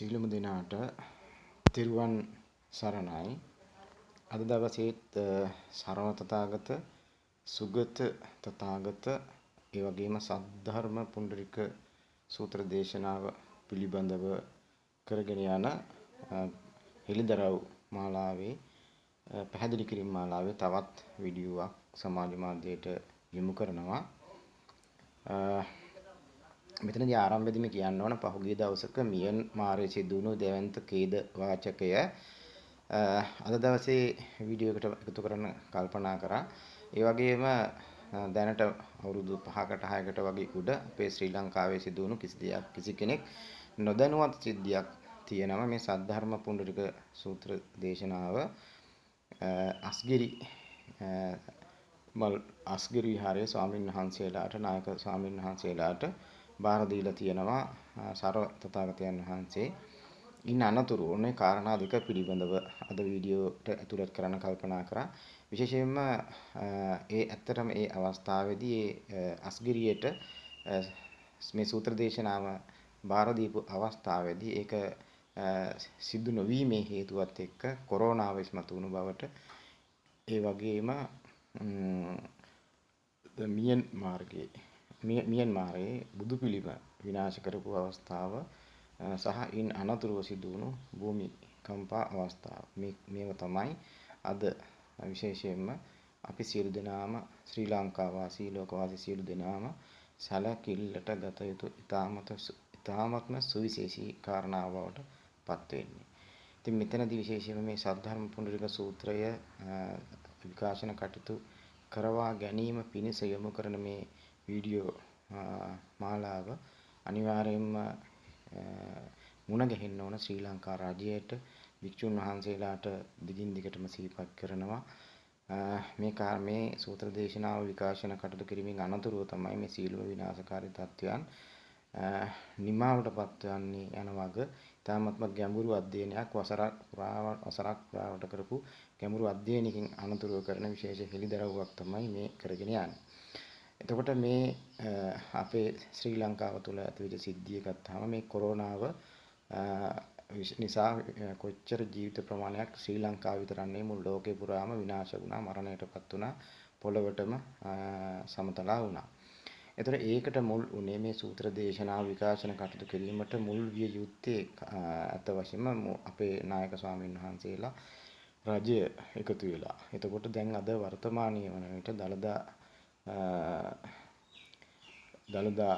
සීලමු දිනාට තිරුවන් සරණයි. අද දවසේත් සරණ තථාගත සුගත තථාගත ඒ වගේම සද්ධර්ම පුණ්ඩරික සූත්‍ර දේශනාව පිළිබඳව කරගෙන යන හෙළිදරව් මාලාවේ පැහැදිලි කිරීම මාලාවේ තවත් වීඩියෝවක් සමාජ මාධ්‍යයට යොමු කරනවා. මෙතනදී ආරම්භයේදීම කියන්න ඕන පහුගිය දවසක මියන්මාරයේ සිදු වුණු දෙවන්ත ඛේද වාචකය අද දවසේ වීඩියෝ එකට එකතු කරන්න කල්පනා කරා. ඒ වගේම දැනට අවුරුදු 5කට 6කට වගේ උඩ අපේ ශ්‍රී ලංකාවේ සිදු වුණු කිසි කෙනෙක් නොදැනුවත් සිද්ධියක් තියෙනවා. මේ සද්ධර්ම පුණ්ඩරික සූත්‍ර දේශනාව අස්ගිරි විහාරයේ ස්වාමීන් වහන්සේලාට නායක ස්වාමීන් වහන්සේලාට බාර දීලා තියෙනවා සරව තථාගතයන් වහන්සේ. ඉන් අනතුරු ඕනේ කාරණා දෙක පිළිබඳව අද වීඩියෝට ඇතුළත් කරන්න කල්පනා කරා. විශේෂයෙන්ම ඇත්තටම ඒ අවස්ථාවේදී අස්ගිරියට මේ සූත්‍ර දේශනාව බාර දීපු අවස්ථාවේදී ඒක සිදු නොවීමේ හේතුවත් එක්ක කොරෝනාව ඉස්මතු වුණු බවට ඒ වගේම මියන්මාරයේ බුදු පිළිම විනාශ කරපු අවස්ථාව සහ ඉන් අනතුරුව සිදු වුණු භූමිකම්පා අවස්ථාව මේව තමයි අද විශේෂයෙන්ම අපි සියලු දෙනාම ශ්‍රී ලංකා වාසී ලෝකවාසී සියලු දෙනාම සැලකිල්ලට ගත යුතු ඉතාමත්ම සුවිශේෂී කාරණාව බවට පත් වෙන්නේ. ඉතින් මෙතනදී විශේෂයෙන්ම මේ සද්ධර්ම පුණ්ඩරික සූත්‍රය විකාශන කටයුතු කරවා ගැනීම පිණිස යොමු කරන මේ වීඩියෝ මාලාව අනිවාර්යයෙන්ම මුණ ගැහෙන්න ඕන ශ්‍රී ලංකා රාජ්‍යයට වික්ෂුන් වහන්සේලාට දිගින් දිගටම සිහිපත් කරනවා. මේ සූත්‍ර දේශනාව විකාශන කටයුතු කිරීමෙන් අනතුරුව තමයි මේ සීලම විනාශකාරී තත්ත්වයන් නිමාවටපත් වන්නේ යන වග ඉතාමත්ම ගැඹුරු අධ්‍යයනයක් වසරක් පුරාවට කරපු ගැඹුරු අධ්‍යයනයකින් අනතුරුව කරන විශේෂ හෙළිදරව්වක් තමයි මේ කරගෙන යන්නේ. එතකොට මේ අපේ ශ්‍රී ලංකාව තුළ ඇතිවෙච්ච සිද්ධිය ගත්තාම මේ කොරෝනාව නිසා කොච්චර ජීවිත ප්‍රමාණයක් ශ්‍රී ලංකාව විතරක් නෙවෙයි මුළු ලෝකේ පුරාම විනාශ වුණා, මරණයටපත් වුණා, පොළවටම සමතලා වුණා. එතකොට ඒකට මුල් උනේ මේ සූත්‍ර දේශනාව විකාශන කටයුතු කිරීමට මුල් විය යුත්තේ අත වශයෙන්ම අපේ නායක ස්වාමීන් වහන්සේලා රජය එකතු වෙලා. එතකොට දැන් අද වර්තමානයේ වන විට දළදා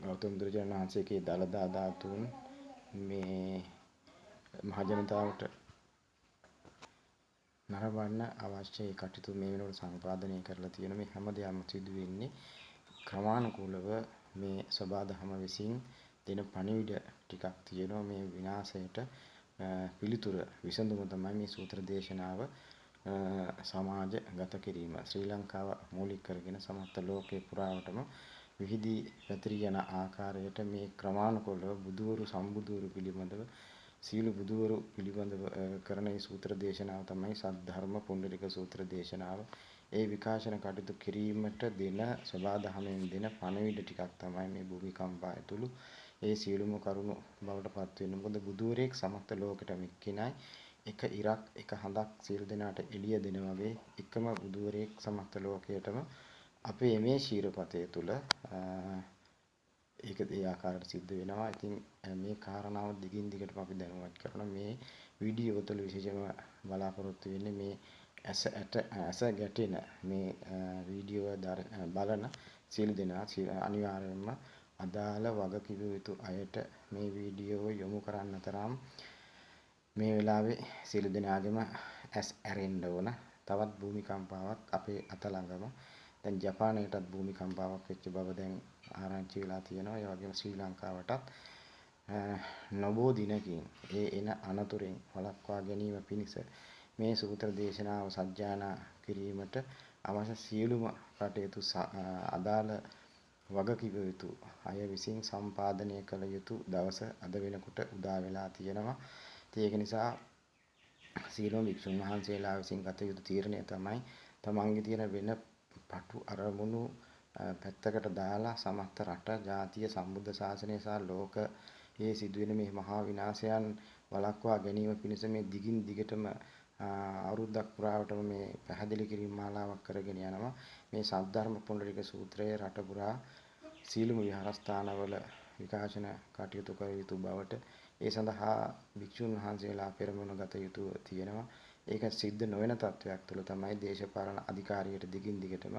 ගෞතම බුදුරජාණන් වහන්සේගේ දළදා ධාතුන් මේ මහජනතාවට නරඹන්න අවශ්‍ය කටයුතු මේ වෙනකොට සම්පාදනය කරලා තියෙන මේ හැම දෙයක්ම සිදු වෙන්නේ ක්‍රමානුකූලව මේ සබාදහම විසින් දෙන පණිවිඩ ටිකක් තියෙනවා. මේ විනාශයට පිළිතුර විසඳුම තමයි මේ සූත්‍ර දේශනාව සමාජගත කිරීම. ශ්‍රී ලංකාව මූලික කරගෙන සමස්ත ලෝකේ පුරාවටම විහිදී පැතිරී යන ආකාරයට මේ ක්‍රමානුකූලව බුදුවරු සම්බුදුවරු පිළිබඳව සීල බුදුවරු පිළිබඳව කරන මේ සූත්‍ර දේශනාව තමයි සද්ධර්ම පුණ්ඩරික සූත්‍ර දේශනාව. ඒ විකාශන කටයුතු කිරීමට දෙන සබාදහමෙන් දෙන පණිවිඩ ටිකක් තමයි මේ භූමිකම්පය ඇතුළු ඒ සියලුම කරුණු බවට පත් වෙන. මොකද බුදුවරයෙක් සමස්ත ලෝකෙටම එක්කෙනයි එක ඉරක් එක හඳක් සියලු දෙනාට එළිය දෙන වගේ එකම බුදුවරයෙක් සමස්ත ලෝකයටම අපේ මේ ශීරපතය තුළ ඒක ඒ ආකාරයට සිද්ධ වෙනවා. ඉතින් මේ කාරණාව දිගින් දිගටම අපි දැනුවත් කරන මේ වීඩියෝ තුළ විශේෂයෙන්ම බලාපොරොත්තු වෙන්නේ මේ ඇස ගැටෙන මේ වීඩියෝ බලන සියලු දෙනා අනිවාර්යයෙන්ම අදාළ වගකිව යුතු අයට මේ වීඩියෝ යොමු කරන්න තරම් මේ වෙලාවේ සියලු දෙනාගේම ඇස් ඇරෙන්න ඕන. තවත් භූමිකම්පාවක් අපේ අත ළඟම දැන් ජපානයටත් භූමිකම්පාවක් වෙච්ච බව දැන් ආරංචි වෙලා තියෙනවා. ඒ වගේම ශ්‍රී ලංකාවටත් නොබෝ දිනකින් එන අනතුරෙන් වළක්වා ගැනීම පිණිස මේ සූත්‍ර දේශනාව සජ්ජායනා කිරීමට අවශ්‍ය සියලුම කටයුතු අදාළ වගකිව යුතු අය විසින් සම්පාදනය කළ යුතු දවස අද වෙනකොට උදා වෙලා තියෙනවා. ඒක නිසා සියලුම වික්ෂුන් වහන්සේලා විසින් ගත යුතු තීරණය තමයි තමන්ගේ තියෙන වෙන පටු අරමුණු පැත්තකට දාලා සමස්ත රට ජාතිය සම්බුද්ධ ශාසනය සහ ලෝක ඒ සිදුවෙන මේ මහා විනාශයන් වළක්වා ගැනීම පිණිස මේ දිගින් දිගටම අවුරුද්දක් පුරාවටම මේ පැහැදිලි කිරීම මාලාවක් කරගෙන යනවා. මේ සද්ධර්ම පුණ්ඩරික සූත්‍රය රට පුරා සීලම විහාරස්ථානවල විකාශන කටයුතු කර යුතු බවට ඒ සඳහා භික්ෂුන් වහන්සේලා පෙරමුණ ගත යුතු තියෙනවා. ඒක සිද්ධ නොවන තත්වයක් තුළ තමයි දේශපාලන අධිකාරියට දිගින් දිගටම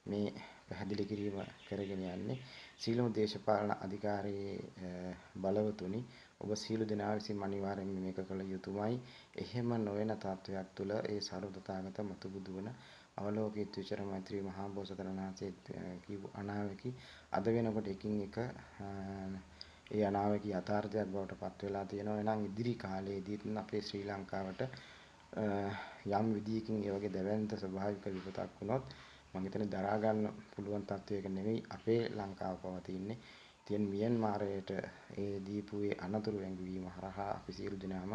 මේ පැහැදිලි කිරීම කරගෙන යන්නේ. සීලම දේශපාලන අධිකාරියේ බලවතුනි ඔබ සීල දෙනා විසින් අනිවාර්යයෙන්ම මේක කළ යුතුමයි. එහෙම නොවන තත්වයක් තුළ ඒ සර්වතථාගත මතු බුදු වන අවලෝකිත විචර මෛත්‍රී මහා බෝසතාණන් වහන්සේ කියපු අනාවැකි අද වෙනකොට එකින් එක ඒ අනාවැකි යථාර්ථයක් බවට පත් වෙලා තියෙනවා. එහෙනම් ඉදිරි කාලයේදීත් අපේ ශ්‍රී ලංකාවට යම් විදියකින් ඒ වගේ දැවැන්ත ස්වභාවික විපතක් වුණොත් මම හිතන්නේ දරා ගන්න පුළුවන් තත්වයක නෙවෙයි අපේ ලංකාව පවතින්නේ. ඉතින් මියන්මාරයට ඒ දීපු ඒ අනතුරු වැංගවීම හරහා අපි සියලු දෙනාම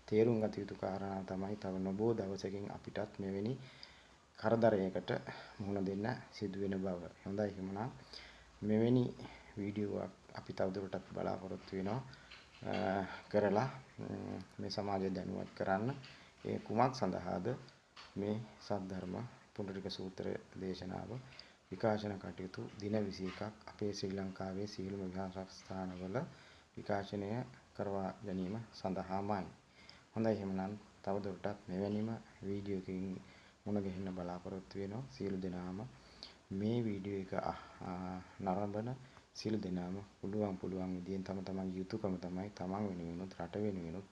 තේරුම් ගත යුතු කාරණා තමයි තව නොබෝ දවසකින් අපිටත් මෙවැනි කරදරයකට මුහුණ දෙන්න සිදු වෙන බව. හොඳයි එහෙනම් මෙවැනි වීඩියෝවක් අපි තවදුරටත් බලාපොරොත්තු වෙනවා කරලා මේ සමාජය දැනුවත් කරන්න. ඒ කුමක් සඳහාද මේ සද්ධර්ම පුණ්ඩරික සූත්‍ර දේශනාව විකාශන කටයුතු දින 21ක් අපේ ශ්‍රී ලංකාවේ සියලුම විහාරස්ථානවල විකාශනය කරවා ගැනීම සඳහාමයි. හොඳයි එහෙනම් තවදුරටත් මෙවැනිම වීඩියෝකින් මුණ ගැහෙන්න බලාපොරොත්තු වෙනවා. සියලු දෙනාම මේ වීඩියෝ එක නරඹන සියලු දෙනාම පුළුවන් විදිහෙන් තම තමන්ගේ යුතුයකම තමයි තමන් වෙනුවෙනුත් රට වෙනුවෙනුත්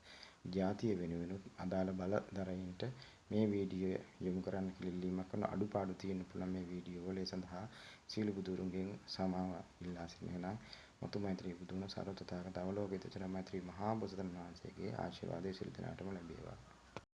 ජාතිය වෙනුවෙනුත් අදාළ බලධරයින්ට මේ වීඩියෝ යොමු කරන්න කියලා ඉල්ලීමක් කරන අඩුපාඩු තියෙන්න පුළුවන් මේ වීඩියෝ වල. ඒ සඳහා සීල බුදුරුන්ගෙන් සමාව ඉල්ලා සිටිනවා. මුතු මෛත්‍රී බුදුන සරතතාවක අවලෝකිත චර මෛත්‍රී මහා බෝසතාණන් වහන්සේගේ ආශිර්වාදය සියලු දෙනාටම ලැබේවා.